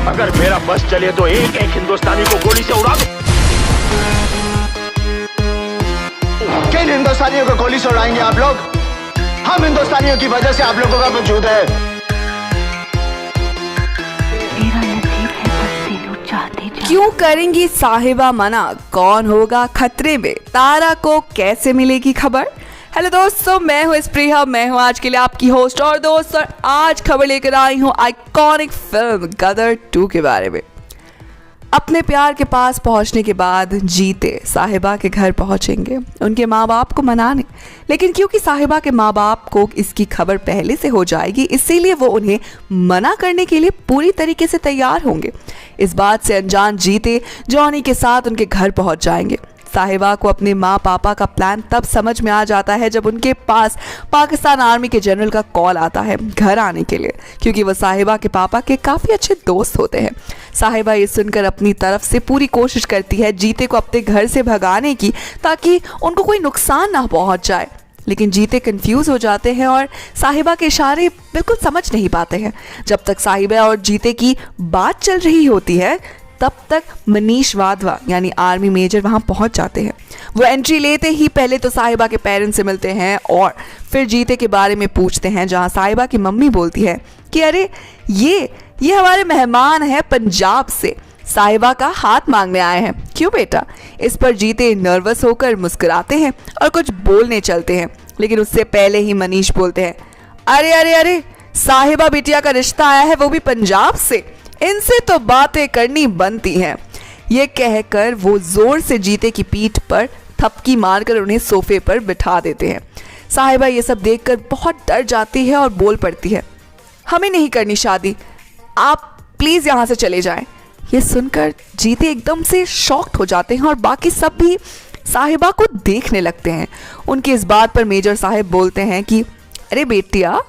अगर मेरा बस चले तो एक एक हिंदुस्तानी को गोली से उड़ा दो। किन हिंदुस्तानियों को गोली से उड़ाएंगे आप लोग? हम हिंदुस्तानियों की वजह से आप लोगों का वजूद है। क्यों करेंगी साहिबा मना? कौन होगा खतरे में? तारा को कैसे मिलेगी खबर? हेलो दोस्तों, मैं हूँ स्प्रिया, मैं हूँ आज के लिए आपकी होस्ट और दोस्त, और आज खबर लेकर आई हूँ आइकॉनिक फिल्म गदर 2 के बारे में। अपने प्यार के पास पहुंचने के बाद जीते साहिबा के घर पहुंचेंगे उनके माँ बाप को मनाने, लेकिन क्योंकि साहिबा के माँ बाप को इसकी खबर पहले से हो जाएगी, इसीलिए वो उन्हें मना करने के लिए पूरी तरीके से तैयार होंगे। इस बात से अनजान जीते जॉनी के साथ उनके घर पहुंच जाएंगे। साहिबा को अपने माँ पापा का प्लान तब समझ में आ जाता है जब उनके पास पाकिस्तान आर्मी के जनरल का कॉल आता है घर आने के लिए, क्योंकि वह साहिबा के पापा के काफ़ी अच्छे दोस्त होते हैं। साहिबा ये सुनकर अपनी तरफ से पूरी कोशिश करती है जीते को अपने घर से भगाने की, ताकि उनको कोई नुकसान ना पहुंच जाए, लेकिन जीते कंफ्यूज हो जाते हैं और साहिबा के इशारे बिल्कुल समझ नहीं पाते हैं। जब तक साहिबा और जीते की बात चल रही होती है तब तक मनीष वाधवा यानी आर्मी मेजर वहां पहुंच जाते हैं। वो एंट्री लेते ही पहले तो साहिबा के पेरेंट्स से मिलते हैं और फिर जीते के बारे में पूछते हैं, जहां साहिबा की मम्मी बोलती है कि अरे ये हमारे मेहमान हैं पंजाब से, साहिबा का हाथ मांगने आए हैं। क्यों बेटा? इस पर जीते नर्वस होकर मुस्कुराते हैं और कुछ बोलने चलते हैं, लेकिन उससे पहले ही मनीष बोलते हैं, अरे अरे अरे, साहिबा बिटिया का रिश्ता आया है, वो भी पंजाब से, इनसे तो बातें करनी बनती हैं। ये कहकर वो जोर से जीते की पीठ पर थपकी मारकर उन्हें सोफे पर बिठा देते हैं। साहिबा ये सब देखकर बहुत डर जाती है और बोल पड़ती है, हमें नहीं करनी शादी, आप प्लीज यहाँ से चले जाएं। ये सुनकर जीते एकदम से शॉक्ड हो जाते हैं और बाकी सब भी साहिबा को देखने लगते हैं। उनकी इस बात पर मेजर साहब बोलते हैं कि अरे बेटिया,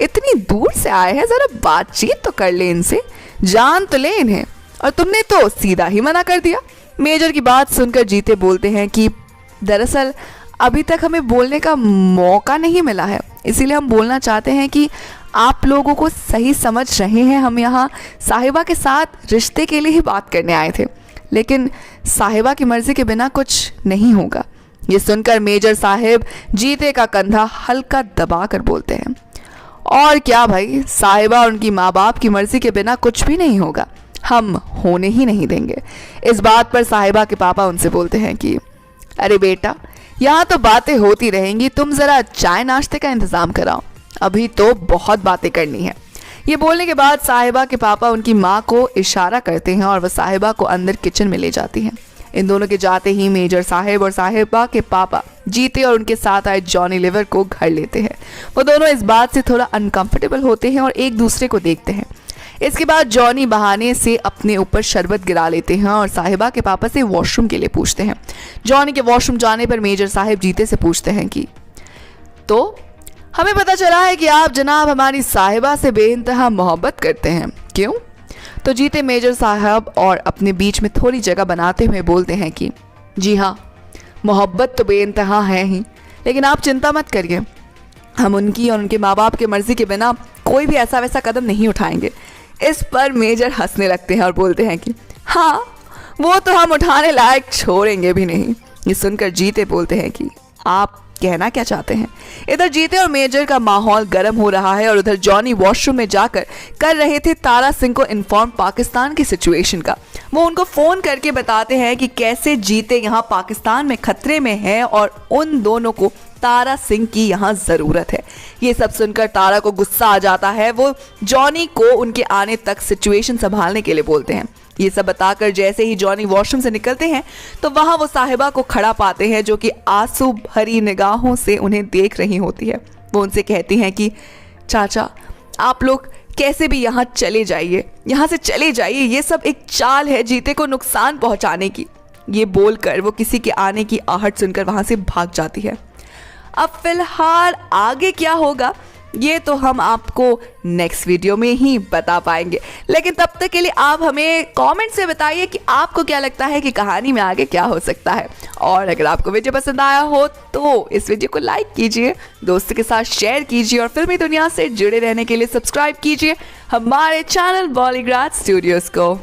इतनी दूर से आए हैं, जरा बातचीत तो कर ले इनसे, जान तो ले इन्हें, और तुमने तो सीधा ही मना कर दिया। मेजर की बात सुनकर जीते बोलते हैं कि दरअसल अभी तक हमें बोलने का मौका नहीं मिला है, इसीलिए हम बोलना चाहते हैं कि आप लोगों को सही समझ रहे हैं, हम यहाँ साहिबा के साथ रिश्ते के लिए ही बात करने आए थे, लेकिन साहिबा की मर्जी के बिना कुछ नहीं होगा। ये सुनकर मेजर साहब जीते का कंधा हल्का दबा कर बोलते हैं, और क्या भाई, साहिबा और उनकी माँ बाप की मर्जी के बिना कुछ भी नहीं होगा, हम होने ही नहीं देंगे। इस बात पर साहिबा के पापा उनसे बोलते हैं कि अरे बेटा, यहाँ तो बातें होती रहेंगी, तुम ज़रा चाय नाश्ते का इंतज़ाम कराओ, अभी तो बहुत बातें करनी है। ये बोलने के बाद साहिबा के पापा उनकी माँ को इशारा करते हैं और वह साहिबा को अंदर किचन में ले जाती हैं। इन दोनों के जाते ही मेजर साहब और साहिबा के पापा जीते और उनके साथ आए जॉनी लिवर को घर लेते हैं। वो दोनों इस बात से थोड़ा अनकंफर्टेबल होते हैं और एक दूसरे को देखते हैं। इसके बाद जॉनी बहाने से अपने ऊपर शरबत गिरा लेते हैं और साहिबा के पापा से वॉशरूम के लिए पूछते हैं। जॉनी के वॉशरूम जाने पर मेजर साहब जीते से पूछते हैं कि तो हमें पता चला है कि आप जनाब हमारी साहिबा से बेइंतहा मोहब्बत करते हैं, क्यों? तो जीते मेजर साहब और अपने बीच में थोड़ी जगह बनाते हुए बोलते हैं कि जी हाँ, मोहब्बत तो बेइंतहा है ही, लेकिन आप चिंता मत करिए, हम उनकी और उनके माँ बाप की मर्जी के बिना कोई भी ऐसा वैसा कदम नहीं उठाएंगे। इस पर मेजर हंसने लगते हैं और बोलते हैं कि हाँ, वो तो हम उठाने लायक छोड़ेंगे भी नहीं। ये सुनकर जीते बोलते हैं कि आप कहना क्या चाहते हैं? इधर जीते और मेजर का माहौल गर्म हो रहा है और उधर जॉनी वॉशरूम में जाकर कर रहे थे तारा सिंह को इन्फॉर्म पाकिस्तान की सिचुएशन का। वो उनको फोन करके बताते हैं कि कैसे जीते यहाँ पाकिस्तान में खतरे में है और उन दोनों को तारा सिंह की यहाँ ज़रूरत है। ये सब सुनकर तारा को गुस्सा आ जाता है। वो जॉनी को उनके आने तक सिचुएशन संभालने के लिए बोलते हैं। ये सब बताकर जैसे ही जॉनी वॉशरूम से निकलते हैं तो वहाँ वो साहिबा को खड़ा पाते हैं, जो कि आंसू भरी निगाहों से उन्हें देख रही होती है। वो उनसे कहती हैं कि चाचा, आप लोग कैसे भी यहाँ चले जाइए, यहाँ से चले जाइए, ये सब एक चाल है जीते को नुकसान पहुँचाने की। ये बोलकर वो किसी के आने की आहट सुनकर वहाँ से भाग जाती है। अब फिलहाल आगे क्या होगा ये तो हम आपको नेक्स्ट वीडियो में ही बता पाएंगे, लेकिन तब तक के लिए आप हमें कमेंट से बताइए कि आपको क्या लगता है कि कहानी में आगे क्या हो सकता है। और अगर आपको वीडियो पसंद आया हो तो इस वीडियो को लाइक कीजिए, दोस्तों के साथ शेयर कीजिए और फिल्मी दुनिया से जुड़े रहने के लिए सब्सक्राइब कीजिए हमारे चैनल बॉलीग्राड स्टूडियोज को।